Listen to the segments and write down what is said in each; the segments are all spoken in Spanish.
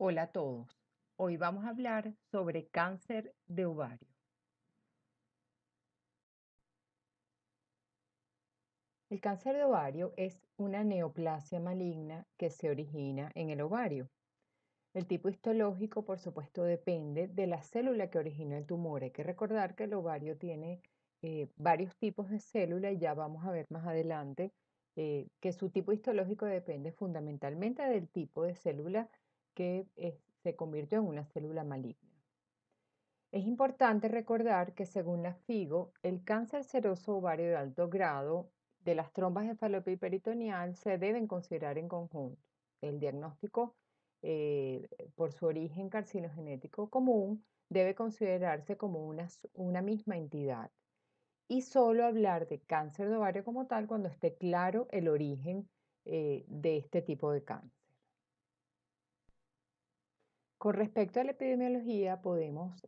Hola a todos. Hoy vamos a hablar sobre cáncer de ovario. El cáncer de ovario es una neoplasia maligna que se origina en el ovario. El tipo histológico, por supuesto, depende de la célula que origina el tumor. Hay que recordar que el ovario tiene varios tipos de célula y ya vamos a ver más adelante que su tipo histológico depende fundamentalmente del tipo de célula que se convirtió en una célula maligna. Es importante recordar que según la FIGO, el cáncer seroso ovario de alto grado de las trombas de falopio y peritoneal se deben considerar en conjunto. El diagnóstico, por su origen carcinogenético común, debe considerarse como una misma entidad y solo hablar de cáncer de ovario como tal cuando esté claro el origen de este tipo de cáncer. Con respecto a la epidemiología, podemos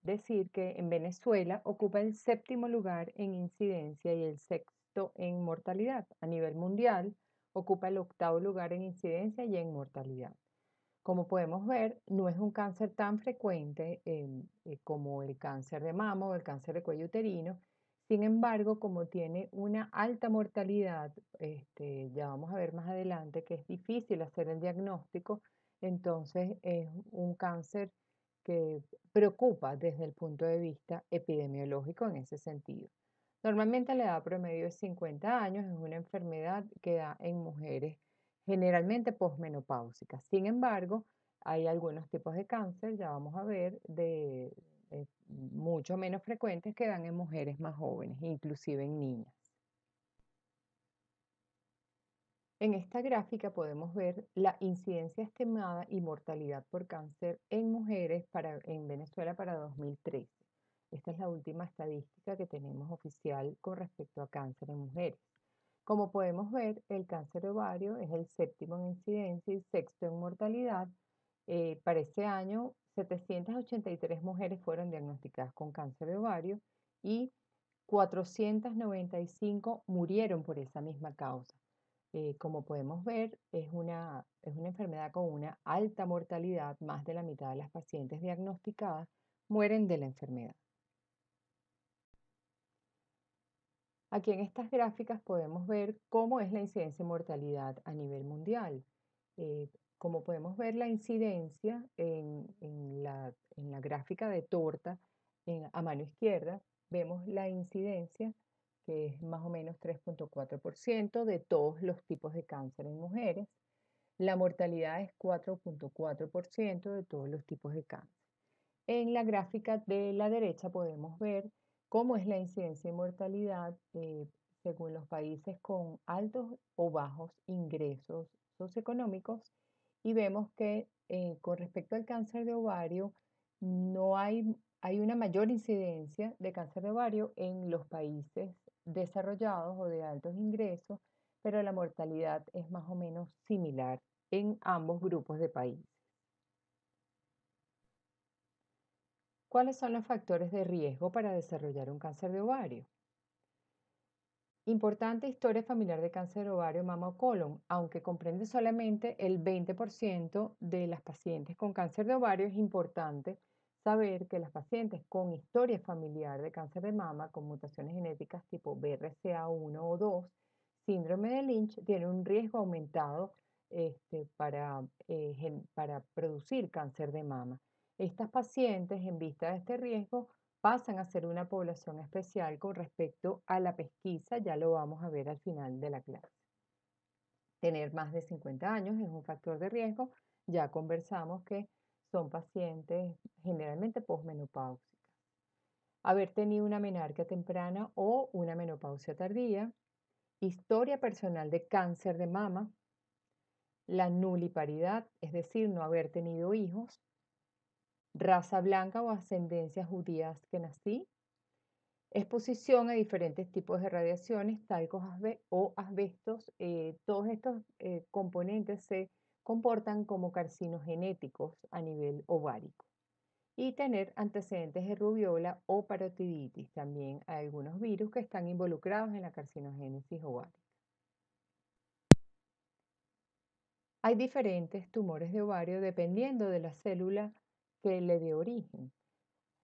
decir que en Venezuela ocupa el séptimo lugar en incidencia y el sexto en mortalidad. A nivel mundial, ocupa el octavo lugar en incidencia y en mortalidad. Como podemos ver, no es un cáncer tan frecuente como el cáncer de mama o el cáncer de cuello uterino. Sin embargo, como tiene una alta mortalidad, ya vamos a ver más adelante que es difícil hacer el diagnóstico, entonces es un cáncer que preocupa desde el punto de vista epidemiológico en ese sentido. Normalmente la edad promedio es 50 años, es una enfermedad que da en mujeres generalmente posmenopáusicas. Sin embargo, hay algunos tipos de cáncer, ya vamos a ver, mucho menos frecuentes que dan en mujeres más jóvenes, inclusive en niñas. En esta gráfica podemos ver la incidencia estimada y mortalidad por cáncer en mujeres en Venezuela para 2013. Esta es la última estadística que tenemos oficial con respecto a cáncer en mujeres. Como podemos ver, el cáncer de ovario es el séptimo en incidencia y sexto en mortalidad. Para ese año, 783 mujeres fueron diagnosticadas con cáncer de ovario y 495 murieron por esa misma causa. Como podemos ver, es una enfermedad con una alta mortalidad. Más de la mitad de las pacientes diagnosticadas mueren de la enfermedad. Aquí en estas gráficas podemos ver cómo es la incidencia y mortalidad a nivel mundial. Eh, Como podemos ver la incidencia en la gráfica de torta a mano izquierda, vemos la incidencia que es más o menos 3,4% de todos los tipos de cáncer en mujeres. La mortalidad es 4,4% de todos los tipos de cáncer. En la gráfica de la derecha podemos ver cómo es la incidencia y mortalidad según los países con altos o bajos ingresos socioeconómicos y vemos que con respecto al cáncer de ovario no hay una mayor incidencia de cáncer de ovario en los países desarrollados o de altos ingresos, pero la mortalidad es más o menos similar en ambos grupos de países. ¿Cuáles son los factores de riesgo para desarrollar un cáncer de ovario? Importante historia familiar de cáncer de ovario, mama o colon. Aunque comprende solamente el 20% de las pacientes con cáncer de ovario, es importante saber que las pacientes con historia familiar de cáncer de mama con mutaciones genéticas tipo BRCA1 o 2, síndrome de Lynch, tienen un riesgo aumentado para producir cáncer de mama. Estas pacientes, en vista de este riesgo, pasan a ser una población especial con respecto a la pesquisa, ya lo vamos a ver al final de la clase. Tener más de 50 años es un factor de riesgo, ya conversamos que son pacientes generalmente posmenopáusicas. Haber tenido una menarquia temprana o una menopausia tardía, historia personal de cáncer de mama, la nuliparidad, es decir, no haber tenido hijos, raza blanca o ascendencia judía nací, exposición a diferentes tipos de radiaciones, talcos o asbestos. Todos estos componentes se comportan como carcinogenéticos a nivel ovárico. Y tener antecedentes de rubiola o parotiditis. También hay algunos virus que están involucrados en la carcinogénesis ovárica. Hay diferentes tumores de ovario dependiendo de la célula que le dio origen.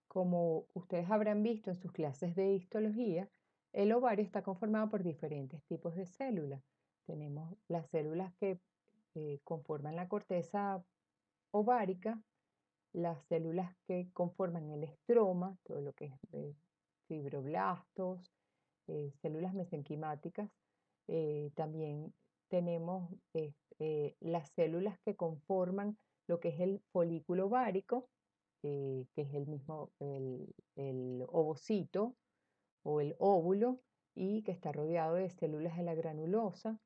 Como ustedes habrán visto en sus clases de histología, el ovario está conformado por diferentes tipos de células. Tenemos las células que conforman la corteza ovárica, las células que conforman el estroma, todo lo que es fibroblastos, células mesenquimáticas. También tenemos las células que conforman lo que es el folículo ovárico, que es el mismo, el ovocito o el óvulo, y que está rodeado de células de la granulosa.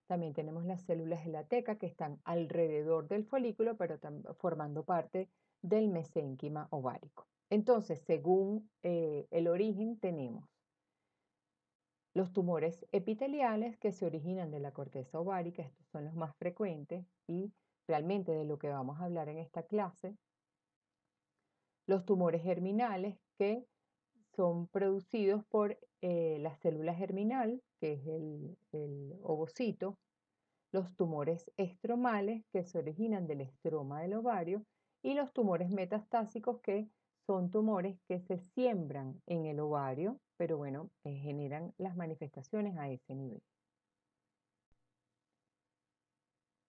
También tenemos las células de la teca que están alrededor del folículo, pero formando parte del mesénquima ovárico. Entonces, según el origen, tenemos los tumores epiteliales que se originan de la corteza ovárica, estos son los más frecuentes y realmente de lo que vamos a hablar en esta clase. Los tumores germinales que son producidos por la célula germinal, que es el ovocito, los tumores estromales que se originan del estroma del ovario y los tumores metastásicos que son tumores que se siembran en el ovario, pero bueno, generan las manifestaciones a ese nivel.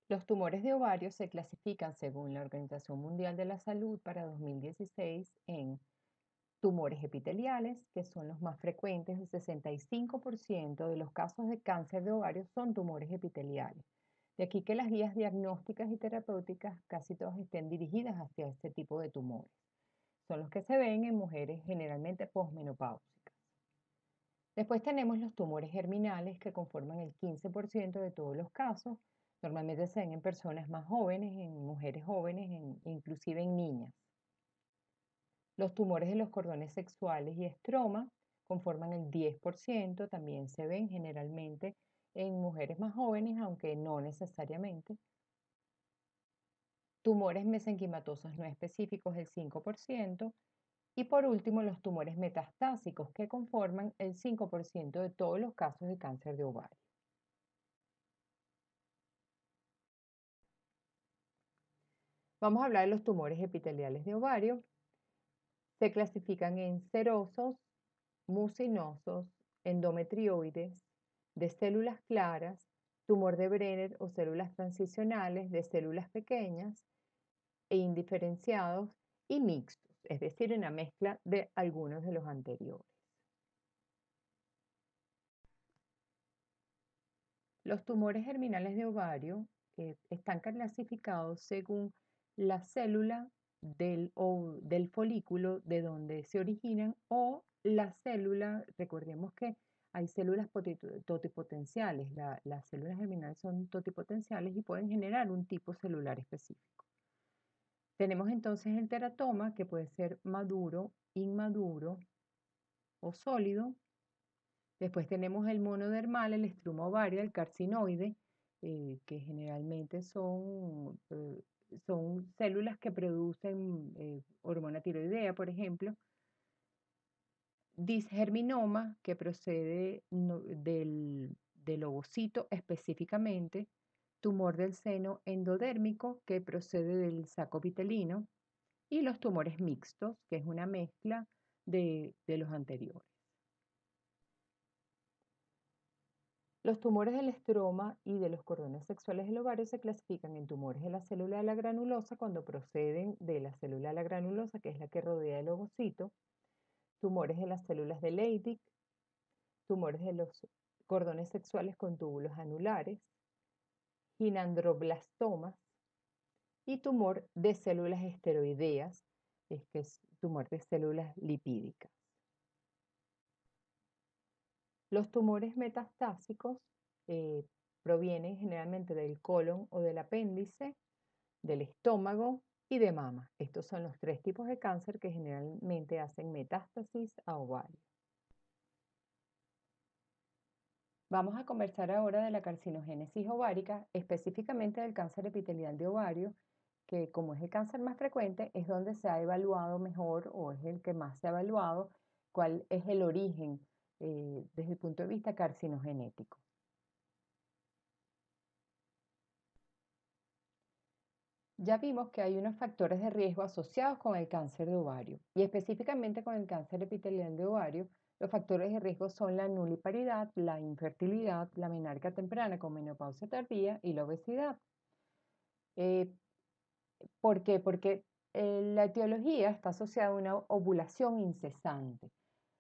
Los tumores de ovario se clasifican según la Organización Mundial de la Salud para 2016 en tumores epiteliales, que son los más frecuentes. El 65% de los casos de cáncer de ovario son tumores epiteliales. De aquí que las guías diagnósticas y terapéuticas casi todas estén dirigidas hacia este tipo de tumores. Son los que se ven en mujeres generalmente posmenopáusicas. Después tenemos los tumores germinales que conforman el 15% de todos los casos. Normalmente se ven en personas más jóvenes, en mujeres jóvenes, inclusive en niñas. Los tumores de los cordones sexuales y estroma conforman el 10%, también se ven generalmente en mujeres más jóvenes, aunque no necesariamente. Tumores mesenquimatosos no específicos, el 5%. Y por último, los tumores metastásicos, que conforman el 5% de todos los casos de cáncer de ovario. Vamos a hablar de los tumores epiteliales de ovario. Se clasifican en serosos, mucinosos, endometrioides, de células claras, tumor de Brenner o células transicionales, de células pequeñas e indiferenciados y mixtos, es decir, una mezcla de algunos de los anteriores. Los tumores germinales de ovario están clasificados según la célula del folículo de donde se originan o la célula, recordemos que hay células totipotenciales, las células germinales son totipotenciales y pueden generar un tipo celular específico. Tenemos entonces el teratoma, que puede ser maduro, inmaduro o sólido. Después tenemos el monodermal, el estruma ovaria, el carcinoide, que generalmente son células que producen hormona tiroidea, por ejemplo. Disgerminoma, que procede del ovocito específicamente. Tumor del seno endodérmico, que procede del saco vitelino. Y los tumores mixtos, que es una mezcla de los anteriores. Los tumores del estroma y de los cordones sexuales del ovario se clasifican en tumores de la célula de la granulosa cuando proceden de la célula de la granulosa, que es la que rodea el ovocito, tumores de las células de Leydig, tumores de los cordones sexuales con túbulos anulares, ginandroblastomas y tumor de células esteroideas, que es tumor de células lipídicas. Los tumores metastásicos provienen generalmente del colon o del apéndice, del estómago y de mama. Estos son los tres tipos de cáncer que generalmente hacen metástasis a ovario. Vamos a conversar ahora de la carcinogénesis ovárica, específicamente del cáncer epitelial de ovario, que como es el cáncer más frecuente, es donde se ha evaluado mejor o es el que más se ha evaluado cuál es el origen desde el punto de vista carcinogenético. Ya vimos que hay unos factores de riesgo asociados con el cáncer de ovario y específicamente con el cáncer epitelial de ovario. Los factores de riesgo son la nuliparidad, la infertilidad, la menarca temprana con menopausia tardía y la obesidad. Eh, ¿Por qué? Porque la etiología está asociada a una ovulación incesante.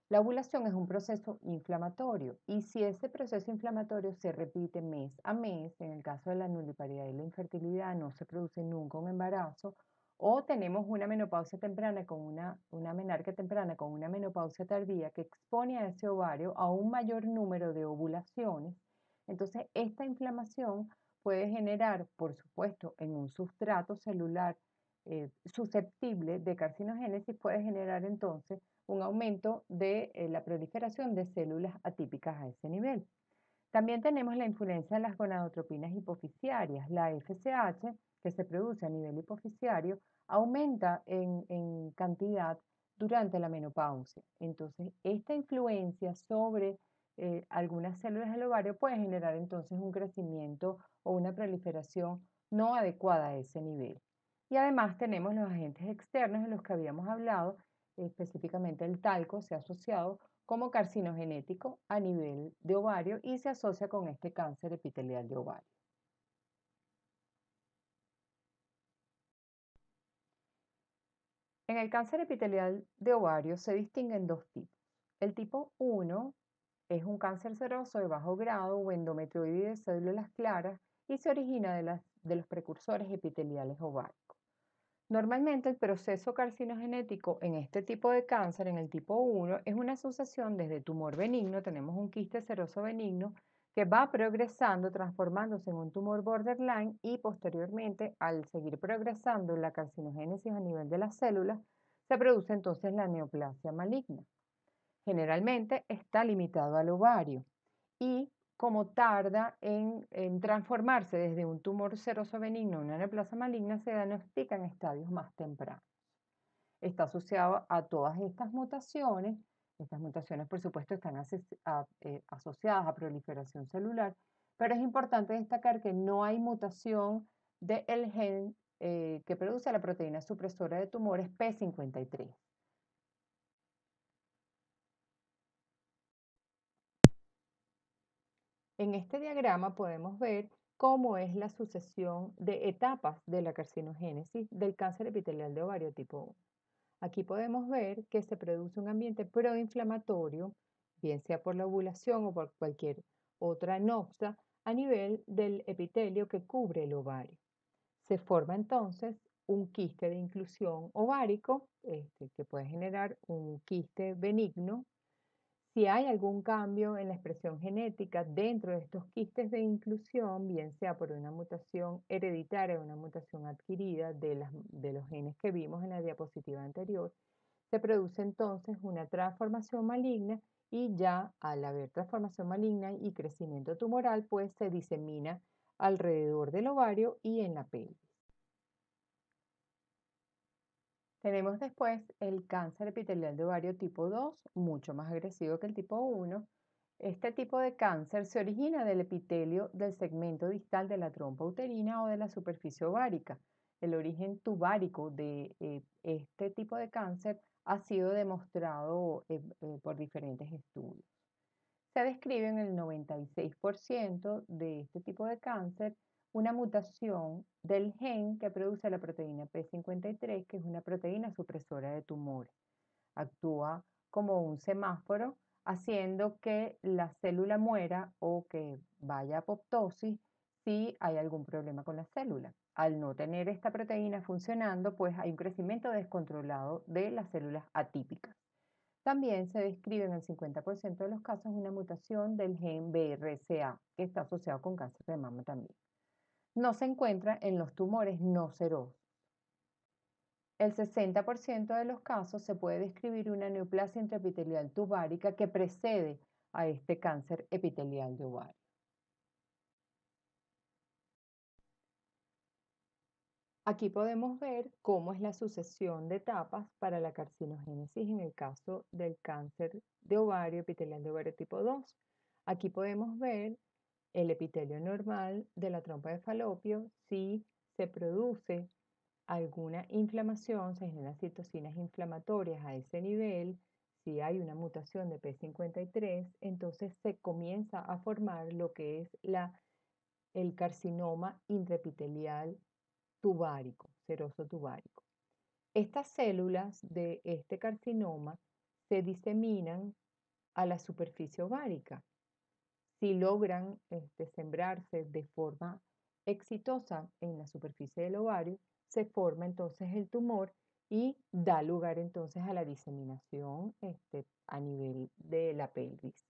La ovulación es un proceso inflamatorio y si ese proceso inflamatorio se repite mes a mes, en el caso de la nuliparidad y la infertilidad, no se produce nunca un embarazo, o tenemos una menopausia temprana con una menarquia temprana con una menopausia tardía que expone a ese ovario a un mayor número de ovulaciones, entonces esta inflamación puede generar, por supuesto, en un sustrato celular susceptible de carcinogénesis, puede generar entonces un aumento de la proliferación de células atípicas a ese nivel. También tenemos la influencia de las gonadotropinas hipofisiarias. La FSH, que se produce a nivel hipofisiario, aumenta en cantidad durante la menopausia. Entonces, esta influencia sobre algunas células del ovario puede generar entonces un crecimiento o una proliferación no adecuada a ese nivel. Y además tenemos los agentes externos de los que habíamos hablado, específicamente el talco se ha asociado como carcinogenético a nivel de ovario y se asocia con este cáncer epitelial de ovario. En el cáncer epitelial de ovario se distinguen dos tipos. El tipo 1 es un cáncer seroso de bajo grado o endometrioide de células claras y se origina de los precursores epiteliales ováricos. Normalmente el proceso carcinogenético en este tipo de cáncer, en el tipo 1, es una asociación desde tumor benigno, tenemos un quiste seroso benigno, que va progresando, transformándose en un tumor borderline y posteriormente, al seguir progresando la carcinogénesis a nivel de las células, se produce entonces la neoplasia maligna. Generalmente está limitado al ovario y como tarda en transformarse desde un tumor seroso benigno a una neoplasia maligna, se diagnostica en estadios más tempranos. Está asociado a todas estas mutaciones. Estas mutaciones, por supuesto, están asociadas a proliferación celular, pero es importante destacar que no hay mutación del gen que produce la proteína supresora de tumores P53. En este diagrama podemos ver cómo es la sucesión de etapas de la carcinogénesis del cáncer epitelial de ovario tipo 1. Aquí podemos ver que se produce un ambiente proinflamatorio, bien sea por la ovulación o por cualquier otra noxa, a nivel del epitelio que cubre el ovario. Se forma entonces un quiste de inclusión ovárico, que puede generar un quiste benigno. Si hay algún cambio en la expresión genética dentro de estos quistes de inclusión, bien sea por una mutación hereditaria o una mutación adquirida de los genes que vimos en la diapositiva anterior, se produce entonces una transformación maligna y ya al haber transformación maligna y crecimiento tumoral, pues se disemina alrededor del ovario y en la pelvis. Tenemos después el cáncer epitelial de ovario tipo 2, mucho más agresivo que el tipo 1. Este tipo de cáncer se origina del epitelio del segmento distal de la trompa uterina o de la superficie ovárica. El origen tubárico de este tipo de cáncer ha sido demostrado por diferentes estudios. Se describe en el 96% de este tipo de cáncer una mutación del gen que produce la proteína P53, que es una proteína supresora de tumores. Actúa como un semáforo, haciendo que la célula muera o que vaya a apoptosis si hay algún problema con la célula. Al no tener esta proteína funcionando, pues hay un crecimiento descontrolado de las células atípicas. También se describe en el 50% de los casos una mutación del gen BRCA, que está asociado con cáncer de mama también. No se encuentra en los tumores no serosos. El 60% de los casos se puede describir una neoplasia intraepitelial tubárica que precede a este cáncer epitelial de ovario. Aquí podemos ver cómo es la sucesión de etapas para la carcinogénesis en el caso del cáncer de ovario, epitelial de ovario tipo 2. Aquí podemos ver el epitelio normal de la trompa de falopio, si se produce alguna inflamación, se generan citocinas inflamatorias a ese nivel, si hay una mutación de P53, entonces se comienza a formar lo que es el carcinoma intraepitelial tubárico, seroso tubárico. Estas células de este carcinoma se diseminan a la superficie ovárica. Si logran sembrarse de forma exitosa en la superficie del ovario, se forma entonces el tumor y da lugar entonces a la diseminación a nivel de la pelvis,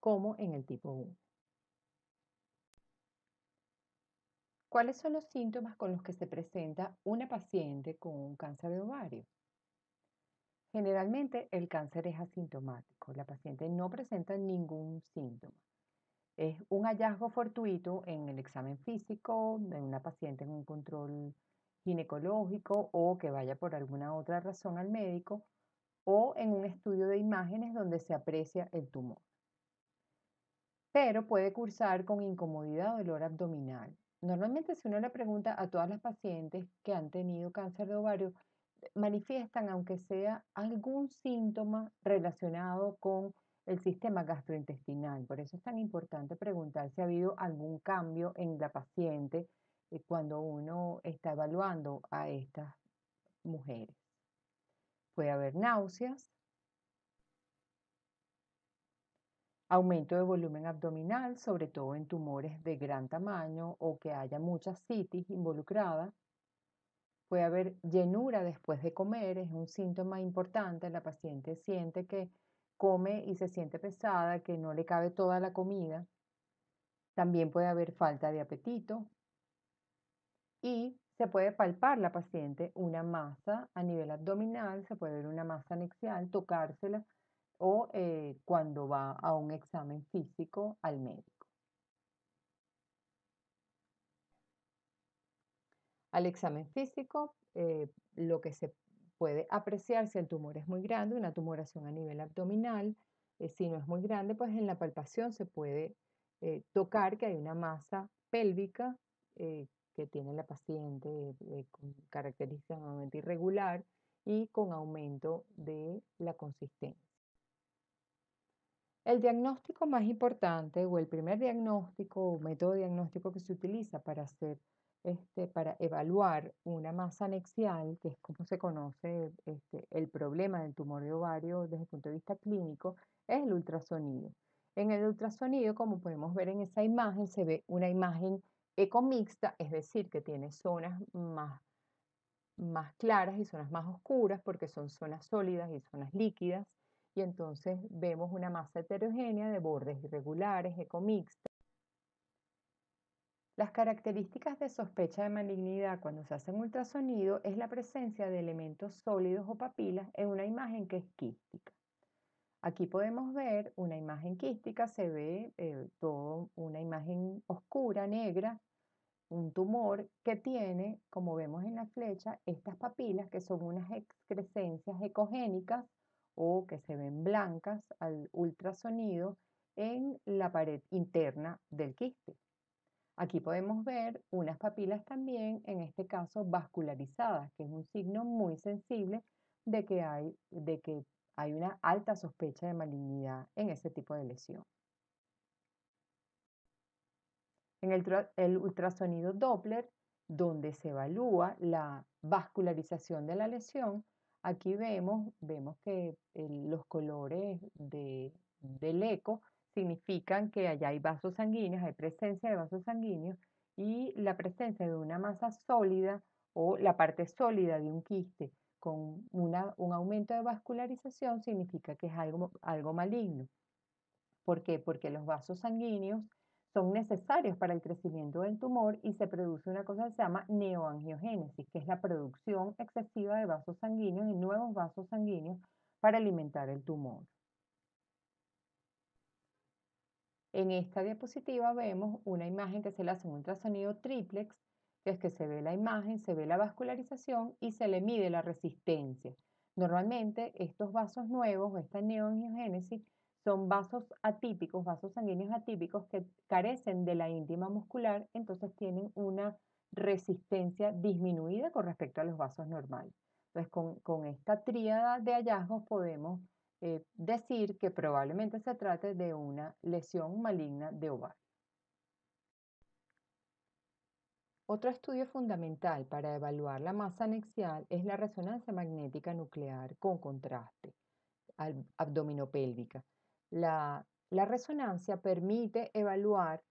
como en el tipo 1. ¿Cuáles son los síntomas con los que se presenta una paciente con un cáncer de ovario? Generalmente el cáncer es asintomático, la paciente no presenta ningún síntoma. Es un hallazgo fortuito en el examen físico de una paciente en un control ginecológico o que vaya por alguna otra razón al médico o en un estudio de imágenes donde se aprecia el tumor. Pero puede cursar con incomodidad o dolor abdominal. Normalmente si uno le pregunta a todas las pacientes que han tenido cáncer de ovario, manifiestan, aunque sea algún síntoma relacionado con el sistema gastrointestinal. Por eso es tan importante preguntar si ha habido algún cambio en la paciente cuando uno está evaluando a estas mujeres. Puede haber náuseas, aumento de volumen abdominal, sobre todo en tumores de gran tamaño o que haya mucha citis involucrada. Puede haber llenura después de comer, es un síntoma importante. La paciente siente que come y se siente pesada, que no le cabe toda la comida. También puede haber falta de apetito y se puede palpar la paciente una masa a nivel abdominal, se puede ver una masa anexial, tocársela o cuando va a un examen físico al médico. Al examen físico, lo que se puede apreciar si el tumor es muy grande, una tumoración a nivel abdominal. Si no es muy grande, pues en la palpación se puede tocar que hay una masa pélvica que tiene la paciente con características normalmente irregular y con aumento de la consistencia. El diagnóstico más importante o el primer diagnóstico o método diagnóstico que se utiliza para hacer, para evaluar una masa anexial, que es como se conoce el problema del tumor de ovario desde el punto de vista clínico, es el ultrasonido. En el ultrasonido, como podemos ver en esa imagen, se ve una imagen ecomixta, es decir, que tiene zonas más claras y zonas más oscuras porque son zonas sólidas y zonas líquidas y entonces vemos una masa heterogénea de bordes irregulares, ecomixta. Las características de sospecha de malignidad cuando se hace un ultrasonido es la presencia de elementos sólidos o papilas en una imagen que es quística. Aquí podemos ver una imagen quística, se ve todo una imagen oscura, negra, un tumor que tiene, como vemos en la flecha, estas papilas que son unas excrescencias ecogénicas o que se ven blancas al ultrasonido en la pared interna del quiste. Aquí podemos ver unas papilas también, en este caso vascularizadas, que es un signo muy sensible de que hay una alta sospecha de malignidad en ese tipo de lesión. En el ultrasonido Doppler, donde se evalúa la vascularización de la lesión, aquí vemos que los colores del eco significan que allá hay vasos sanguíneos, hay presencia de vasos sanguíneos y la presencia de una masa sólida o la parte sólida de un quiste con un aumento de vascularización significa que es algo maligno. ¿Por qué? Porque los vasos sanguíneos son necesarios para el crecimiento del tumor y se produce una cosa que se llama neoangiogénesis, que es la producción excesiva de vasos sanguíneos y nuevos vasos sanguíneos para alimentar el tumor. En esta diapositiva vemos una imagen que se le hace un ultrasonido triplex, que es que se ve la imagen, se ve la vascularización y se le mide la resistencia. Normalmente estos vasos nuevos, esta neoangiogénesis, son vasos atípicos, vasos sanguíneos atípicos que carecen de la íntima muscular, entonces tienen una resistencia disminuida con respecto a los vasos normales. Entonces, con esta tríada de hallazgos podemos decir que probablemente se trate de una lesión maligna de ovario. Otro estudio fundamental para evaluar la masa anexial es la resonancia magnética nuclear con contraste abdominopélvica. La resonancia permite evaluar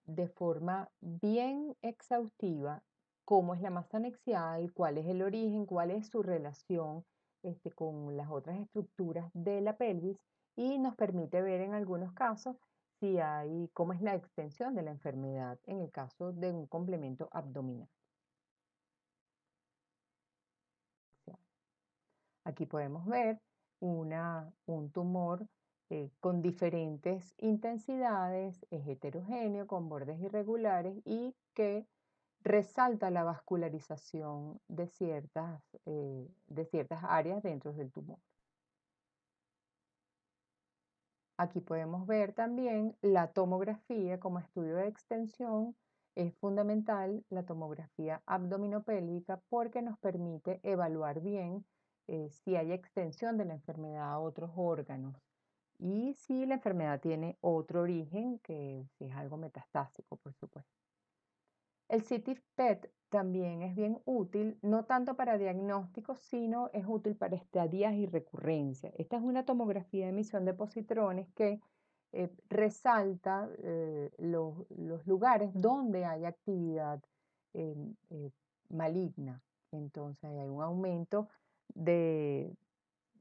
de forma bien exhaustiva cómo es la masa anexial, cuál es el origen, cuál es su relación con las otras estructuras de la pelvis y nos permite ver en algunos casos si hay, cómo es la extensión de la enfermedad en el caso de un complemento abdominal. Aquí podemos ver un tumor con diferentes intensidades, es heterogéneo, con bordes irregulares y que resalta la vascularización de ciertas áreas dentro del tumor. Aquí podemos ver también la tomografía como estudio de extensión. Es fundamental la tomografía abdominopélvica porque nos permite evaluar bien si hay extensión de la enfermedad a otros órganos y si la enfermedad tiene otro origen, que si es algo metastásico, por supuesto. El CT PET también es bien útil, no tanto para diagnóstico, sino es útil para estadías y recurrencia. Esta es una tomografía de emisión de positrones que resalta los lugares donde hay actividad eh, eh, maligna. Entonces hay un aumento de,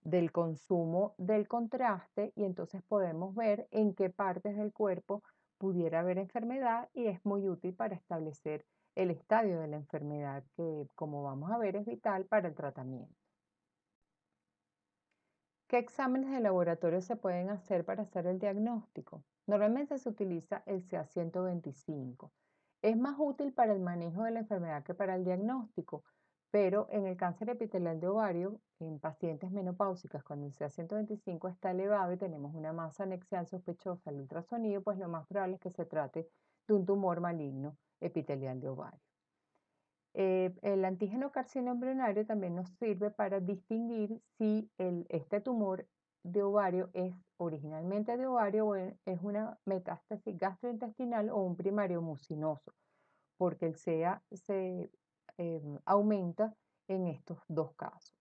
del consumo del contraste y entonces podemos ver en qué partes del cuerpo pudiera haber enfermedad y es muy útil para establecer el estadio de la enfermedad que, como vamos a ver, es vital para el tratamiento. ¿Qué exámenes de laboratorio se pueden hacer para hacer el diagnóstico? Normalmente se utiliza el CA-125. Es más útil para el manejo de la enfermedad que para el diagnóstico, pero en el cáncer epitelial de ovario, en pacientes menopáusicas, cuando el CA-125 está elevado y tenemos una masa anexial sospechosa al ultrasonido, pues lo más probable es que se trate de un tumor maligno epitelial de ovario. El antígeno carcinoembrionario también nos sirve para distinguir si este tumor de ovario es originalmente de ovario o es una metástasis gastrointestinal o un primario mucinoso, porque el CEA se aumenta en estos dos casos.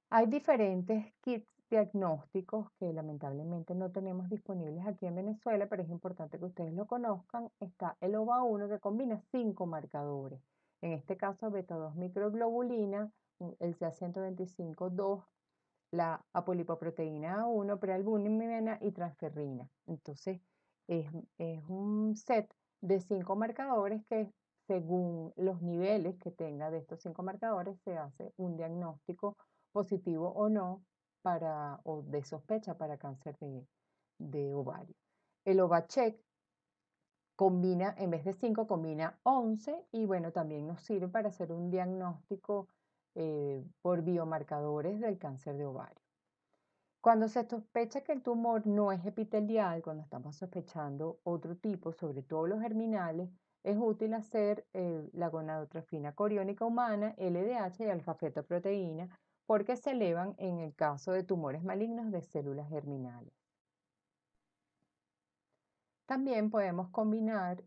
Hay diferentes kits diagnósticos que lamentablemente no tenemos disponibles aquí en Venezuela, pero es importante que ustedes lo conozcan. Está el OVA1 que combina 5 marcadores. En este caso, beta-2 microglobulina, el CA-125-2, la apolipoproteína A1, prealbúmina y transferrina. Entonces, es un set de 5 marcadores que según los niveles que tenga de estos 5 marcadores se hace un diagnóstico positivo o no o de sospecha para cáncer de ovario. El OvaCheck combina, en vez de 5, combina 11 y bueno, también nos sirve para hacer un diagnóstico por biomarcadores del cáncer de ovario. Cuando se sospecha que el tumor no es epitelial, cuando estamos sospechando otro tipo, sobre todo los germinales, es útil hacer la gonadotrofina coriónica humana, LDH y alfa-fetoproteína, porque se elevan en el caso de tumores malignos de células germinales. También podemos combinar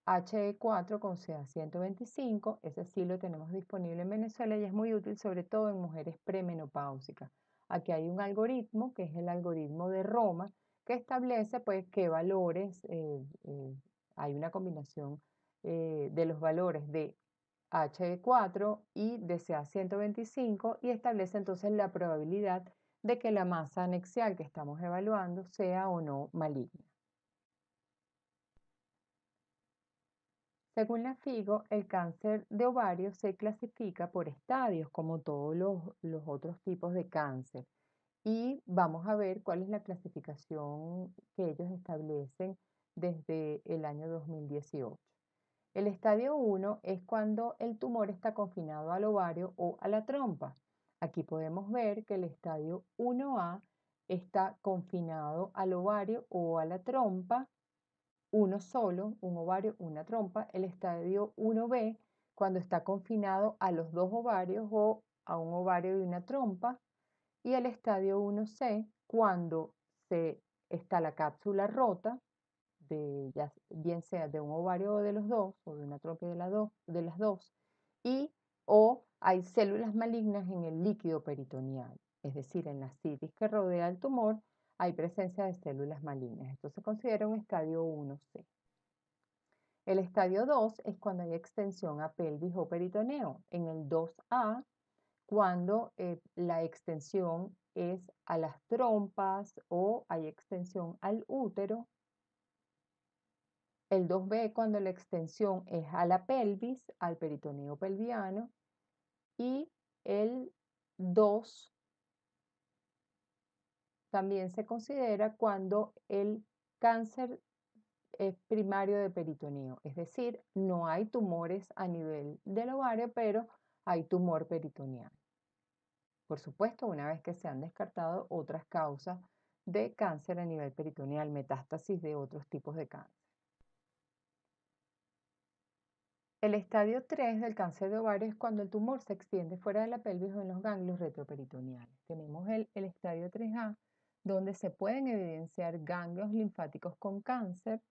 HE4 con CA-125, ese sí lo tenemos disponible en Venezuela y es muy útil sobre todo en mujeres premenopáusicas. Aquí hay un algoritmo que es el algoritmo de Roma que establece pues qué valores, hay una combinación de los valores de HE4 y de CA-125 y establece entonces la probabilidad de que la masa anexial que estamos evaluando sea o no maligna. Según la FIGO, el cáncer de ovario se clasifica por estadios, como todos los otros tipos de cáncer. Y vamos a ver cuál es la clasificación que ellos establecen desde el año 2018. El estadio 1 es cuando el tumor está confinado al ovario o a la trompa. Aquí podemos ver que el estadio 1A está confinado al ovario o a la trompa uno solo, un ovario, una trompa. El estadio 1B, cuando está confinado a los dos ovarios o a un ovario y una trompa. Y el estadio 1C, cuando está la cápsula rota, bien sea de un ovario o de los dos, o de una trompa y de las dos, y o hay células malignas en el líquido peritoneal, es decir, en la citis que rodea el tumor, hay presencia de células malignas. Esto se considera un estadio 1C. El estadio 2 es cuando hay extensión a pelvis o peritoneo. En el 2A, cuando la extensión es a las trompas o hay extensión al útero. El 2B, cuando la extensión es a la pelvis, al peritoneo pelviano. Y el 2 también se considera cuando el cáncer es primario de peritoneo, es decir, no hay tumores a nivel del ovario, pero hay tumor peritoneal. Por supuesto, una vez que se han descartado otras causas de cáncer a nivel peritoneal, metástasis de otros tipos de cáncer. El estadio 3 del cáncer de ovario es cuando el tumor se extiende fuera de la pelvis o en los ganglios retroperitoneales. Tenemos el estadio 3A, donde se pueden evidenciar ganglios linfáticos con cáncer.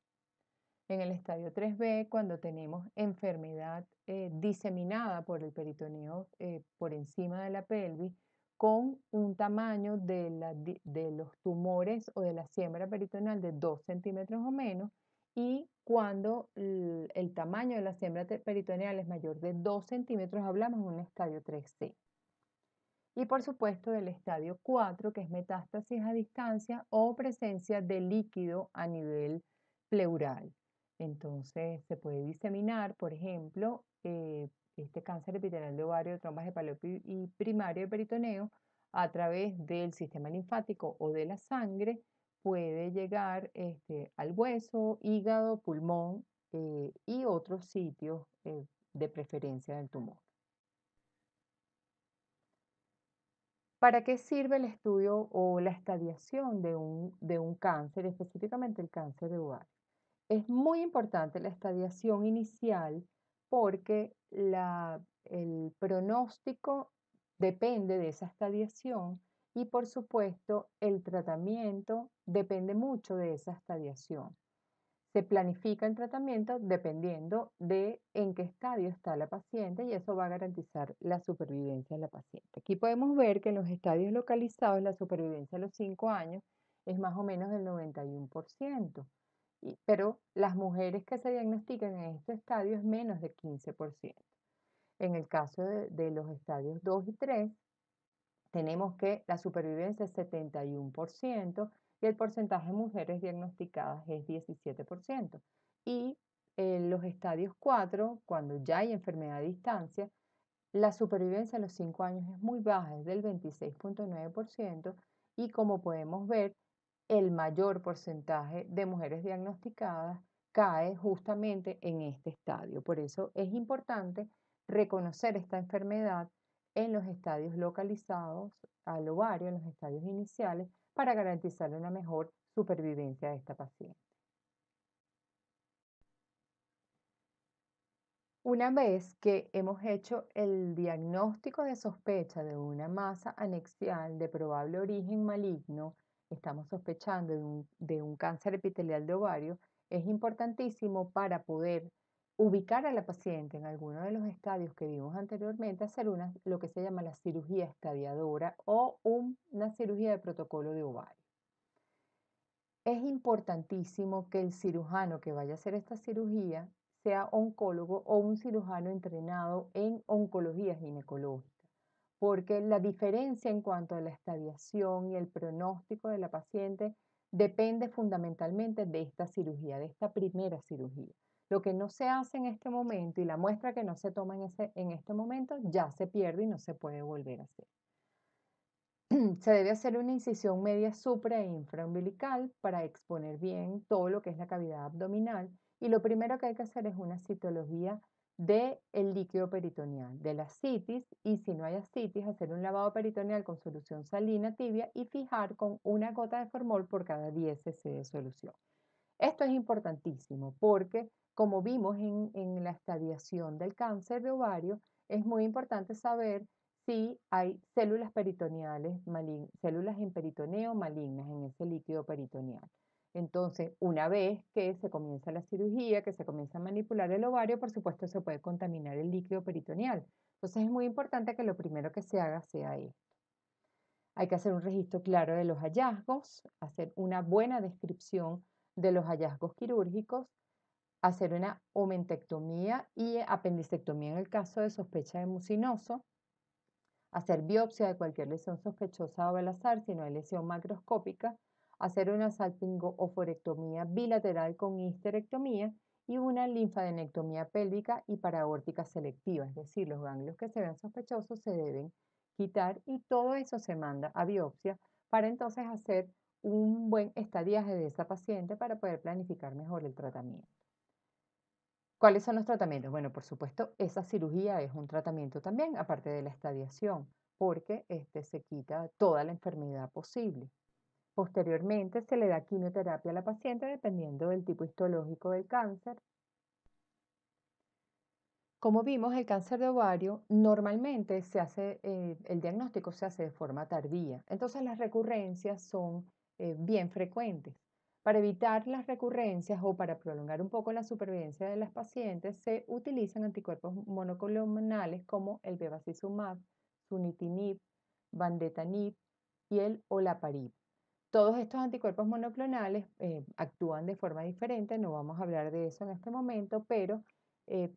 En el estadio 3B, cuando tenemos enfermedad diseminada por el peritoneo por encima de la pelvis, con un tamaño de los tumores o de la siembra peritoneal de 2 centímetros o menos, y cuando el tamaño de la siembra peritoneal es mayor de 2 centímetros, hablamos de un estadio 3C. Y por supuesto del estadio 4, que es metástasis a distancia o presencia de líquido a nivel pleural. Entonces se puede diseminar, por ejemplo, este cáncer epitelial de ovario, trompas de Falopio y primario de peritoneo a través del sistema linfático o de la sangre, puede llegar al hueso, hígado, pulmón y otros sitios de preferencia del tumor. ¿Para qué sirve el estudio o la estadiación de un cáncer, específicamente el cáncer de ovario? Es muy importante la estadiación inicial porque el pronóstico depende de esa estadiación y por supuesto el tratamiento depende mucho de esa estadiación. Se planifica el tratamiento dependiendo de en qué estadio está la paciente y eso va a garantizar la supervivencia de la paciente. Aquí podemos ver que en los estadios localizados la supervivencia a los 5 años es más o menos del 91%, pero las mujeres que se diagnostican en este estadio es menos de 15%. En el caso de los estadios 2 y 3, tenemos que la supervivencia es 71% y el porcentaje de mujeres diagnosticadas es 17%. Y en los estadios 4, cuando ya hay enfermedad a distancia, la supervivencia a los 5 años es muy baja, es del 26.9%, y como podemos ver, el mayor porcentaje de mujeres diagnosticadas cae justamente en este estadio. Por eso es importante reconocer esta enfermedad en los estadios localizados al ovario, en los estadios iniciales, para garantizar una mejor supervivencia de esta paciente. Una vez que hemos hecho el diagnóstico de sospecha de una masa anexial de probable origen maligno, estamos sospechando de un cáncer epitelial de ovario, es importantísimo para poder ubicar a la paciente en alguno de los estadios que vimos anteriormente, hacer lo que se llama la cirugía estadiadora o una cirugía de protocolo de ovario. Es importantísimo que el cirujano que vaya a hacer esta cirugía sea oncólogo o un cirujano entrenado en oncología ginecológica, porque la diferencia en cuanto a la estadiación y el pronóstico de la paciente depende fundamentalmente de esta cirugía, de esta primera cirugía. Lo que no se hace en este momento y la muestra que no se toma en este momento ya se pierde y no se puede volver a hacer. Se debe hacer una incisión media supra e infraumbilical para exponer bien todo lo que es la cavidad abdominal, y lo primero que hay que hacer es una citología del líquido peritoneal, de la citis, y si no hay ascitis, hacer un lavado peritoneal con solución salina tibia y fijar con una gota de formol por cada 10 cc de solución. Esto es importantísimo porque, como vimos en la estadiación del cáncer de ovario, es muy importante saber si hay células peritoneales, células en peritoneo malignas en ese líquido peritoneal. Entonces, una vez que se comienza la cirugía, que se comienza a manipular el ovario, por supuesto se puede contaminar el líquido peritoneal. Entonces, es muy importante que lo primero que se haga sea esto. Hay que hacer un registro claro de los hallazgos, hacer una buena descripción de los hallazgos quirúrgicos, hacer una omentectomía y apendicectomía en el caso de sospecha de mucinoso, hacer biopsia de cualquier lesión sospechosa o al azar si no hay lesión macroscópica, hacer una salpingo-oforectomía bilateral con histerectomía y una linfadenectomía pélvica y paraórtica selectiva, es decir, los ganglios que se vean sospechosos se deben quitar y todo eso se manda a biopsia para entonces hacer un buen estadiaje de esa paciente para poder planificar mejor el tratamiento. ¿Cuáles son los tratamientos? Bueno, por supuesto, esa cirugía es un tratamiento también, aparte de la estadiación, porque se quita toda la enfermedad posible. Posteriormente se le da quimioterapia a la paciente dependiendo del tipo histológico del cáncer. Como vimos, el cáncer de ovario normalmente el diagnóstico se hace de forma tardía, entonces las recurrencias son bien frecuentes. Para evitar las recurrencias o para prolongar un poco la supervivencia de las pacientes, se utilizan anticuerpos monoclonales como el bevacizumab, sunitinib, vandetanib y el olaparib. Todos estos anticuerpos monoclonales actúan de forma diferente, no vamos a hablar de eso en este momento, pero eh,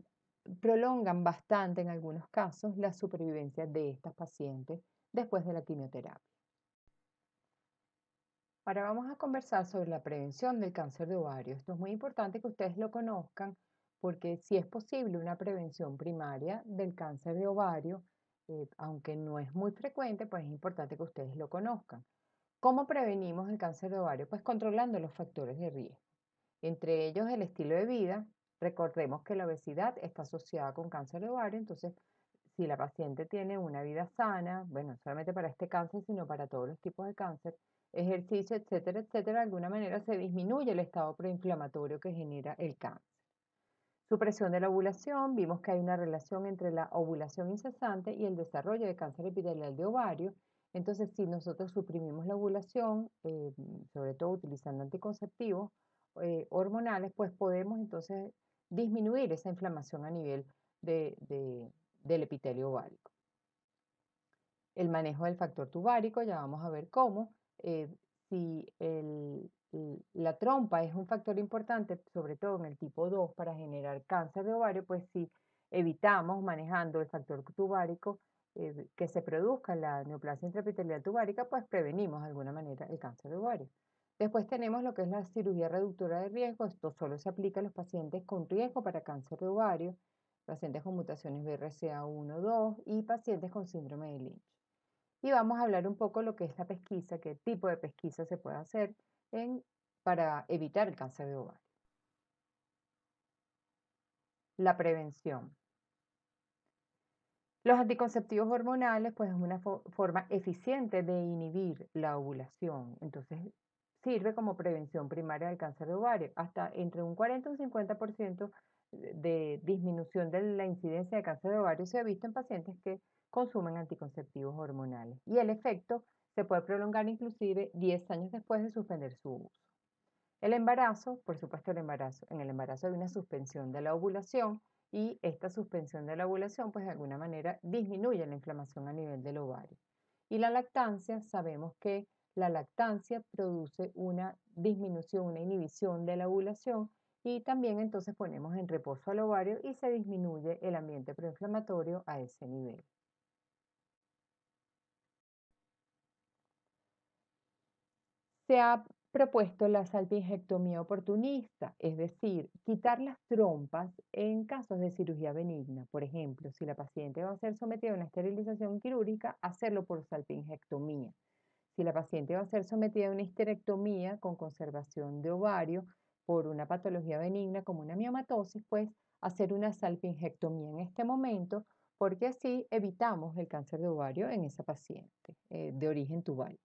prolongan bastante en algunos casos la supervivencia de estas pacientes después de la quimioterapia. Ahora vamos a conversar sobre la prevención del cáncer de ovario. Esto es muy importante que ustedes lo conozcan porque si es posible una prevención primaria del cáncer de ovario, aunque no es muy frecuente, pues es importante que ustedes lo conozcan. ¿Cómo prevenimos el cáncer de ovario? Pues controlando los factores de riesgo, entre ellos el estilo de vida. Recordemos que la obesidad está asociada con cáncer de ovario, entonces si la paciente tiene una vida sana, bueno, no solamente para este cáncer, sino para todos los tipos de cáncer, ejercicio, etcétera, etcétera, de alguna manera se disminuye el estado proinflamatorio que genera el cáncer. Supresión de la ovulación, vimos que hay una relación entre la ovulación incesante y el desarrollo de cáncer epitelial de ovario. Entonces, si nosotros suprimimos la ovulación, sobre todo utilizando anticonceptivos hormonales, pues podemos entonces disminuir esa inflamación a nivel del epitelio ovárico. El manejo del factor tubárico, ya vamos a ver cómo. eh, si la trompa es un factor importante, sobre todo en el tipo 2 para generar cáncer de ovario, pues si evitamos manejando el factor tubárico que se produzca en la neoplasia intraepitelial tubárica, pues prevenimos de alguna manera el cáncer de ovario. Después tenemos lo que es la cirugía reductora de riesgo. Esto solo se aplica a los pacientes con riesgo para cáncer de ovario, pacientes con mutaciones BRCA1, 2 y pacientes con síndrome de Lynch. Y vamos a hablar un poco lo que es la pesquisa, qué tipo de pesquisa se puede hacer para evitar el cáncer de ovario. La prevención. Los anticonceptivos hormonales, pues es una forma eficiente de inhibir la ovulación. Entonces, sirve como prevención primaria del cáncer de ovario. Hasta entre un 40 y un 50% de disminución de la incidencia de cáncer de ovario se ha visto en pacientes que consumen anticonceptivos hormonales. Y el efecto se puede prolongar inclusive 10 años después de suspender su uso. El embarazo, por supuesto, en el embarazo hay una suspensión de la ovulación y esta suspensión de la ovulación, pues de alguna manera disminuye la inflamación a nivel del ovario. Y la lactancia, sabemos que la lactancia produce una disminución, una inhibición de la ovulación y también entonces ponemos en reposo al ovario y se disminuye el ambiente proinflamatorio a ese nivel. Se ha propuesto la salpingectomía oportunista, es decir, quitar las trompas en casos de cirugía benigna. Por ejemplo, si la paciente va a ser sometida a una esterilización quirúrgica, hacerlo por salpingectomía. Si la paciente va a ser sometida a una histerectomía con conservación de ovario por una patología benigna como una miomatosis, pues hacer una salpingectomía en este momento, porque así evitamos el cáncer de ovario en esa paciente de origen tubal.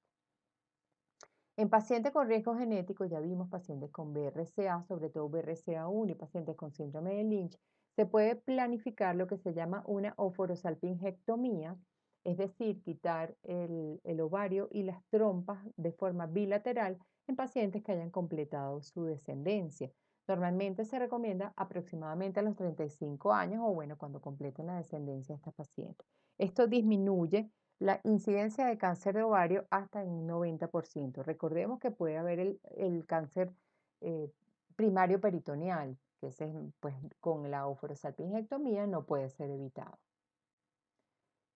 En pacientes con riesgo genético, ya vimos pacientes con BRCA, sobre todo BRCA1 y pacientes con síndrome de Lynch, se puede planificar lo que se llama una oforosalpingectomía, es decir, quitar el ovario y las trompas de forma bilateral en pacientes que hayan completado su descendencia. Normalmente se recomienda aproximadamente a los 35 años o bueno, cuando completen la descendencia de esta paciente. Esto disminuye la incidencia de cáncer de ovario hasta en un 90%. Recordemos que puede haber el cáncer eh, primario peritoneal, que ese, pues, con la oforosalpingectomía no puede ser evitado.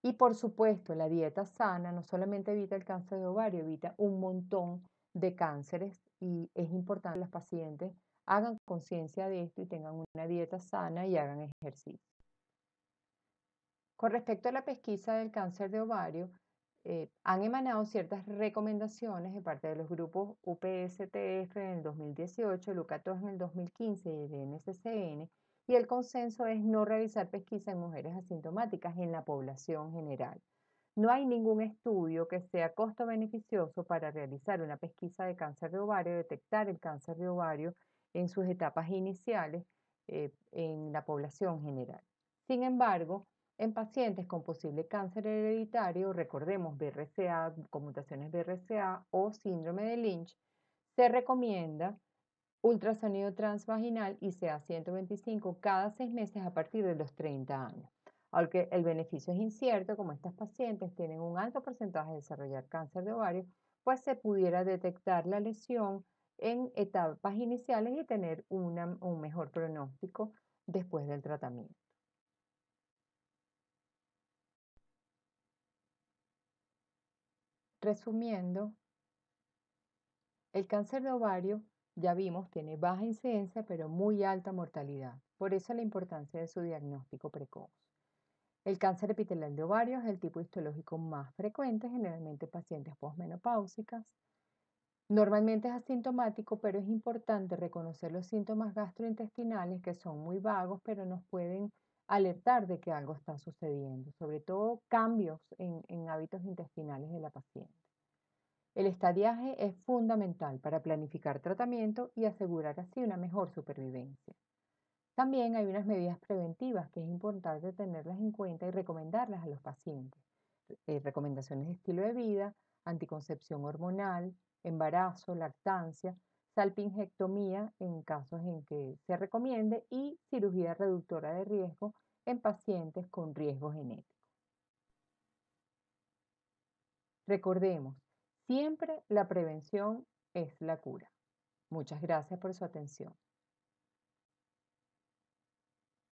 Y por supuesto, la dieta sana no solamente evita el cáncer de ovario, evita un montón de cánceres y es importante que los pacientes hagan conciencia de esto y tengan una dieta sana y hagan ejercicio. Con respecto a la pesquisa del cáncer de ovario, han emanado ciertas recomendaciones de parte de los grupos UPSTF en el 2018, LUCATOS en el 2015 y el NCCN, y el consenso es no realizar pesquisa en mujeres asintomáticas en la población general. No hay ningún estudio que sea costo beneficioso para realizar una pesquisa de cáncer de ovario, detectar el cáncer de ovario en sus etapas iniciales en la población general. Sin embargo, en pacientes con posible cáncer hereditario, recordemos BRCA, con mutaciones BRCA o síndrome de Lynch, se recomienda ultrasonido transvaginal ICA 125 cada 6 meses a partir de los 30 años. Aunque el beneficio es incierto, como estas pacientes tienen un alto porcentaje de desarrollar cáncer de ovario, pues se pudiera detectar la lesión en etapas iniciales y tener un mejor pronóstico después del tratamiento. Resumiendo, el cáncer de ovario, ya vimos, tiene baja incidencia pero muy alta mortalidad. Por eso la importancia de su diagnóstico precoz. El cáncer epitelial de ovario es el tipo histológico más frecuente, generalmente en pacientes posmenopáusicas. Normalmente es asintomático, pero es importante reconocer los síntomas gastrointestinales que son muy vagos, pero nos pueden alertar de que algo está sucediendo, sobre todo cambios en hábitos intestinales de la paciente. El estadiaje es fundamental para planificar tratamiento y asegurar así una mejor supervivencia. También hay unas medidas preventivas que es importante tenerlas en cuenta y recomendarlas a los pacientes. Recomendaciones de estilo de vida, anticoncepción hormonal, embarazo, lactancia, salpingectomía en casos en que se recomiende y cirugía reductora de riesgo en pacientes con riesgo genético. Recordemos, siempre la prevención es la cura. Muchas gracias por su atención.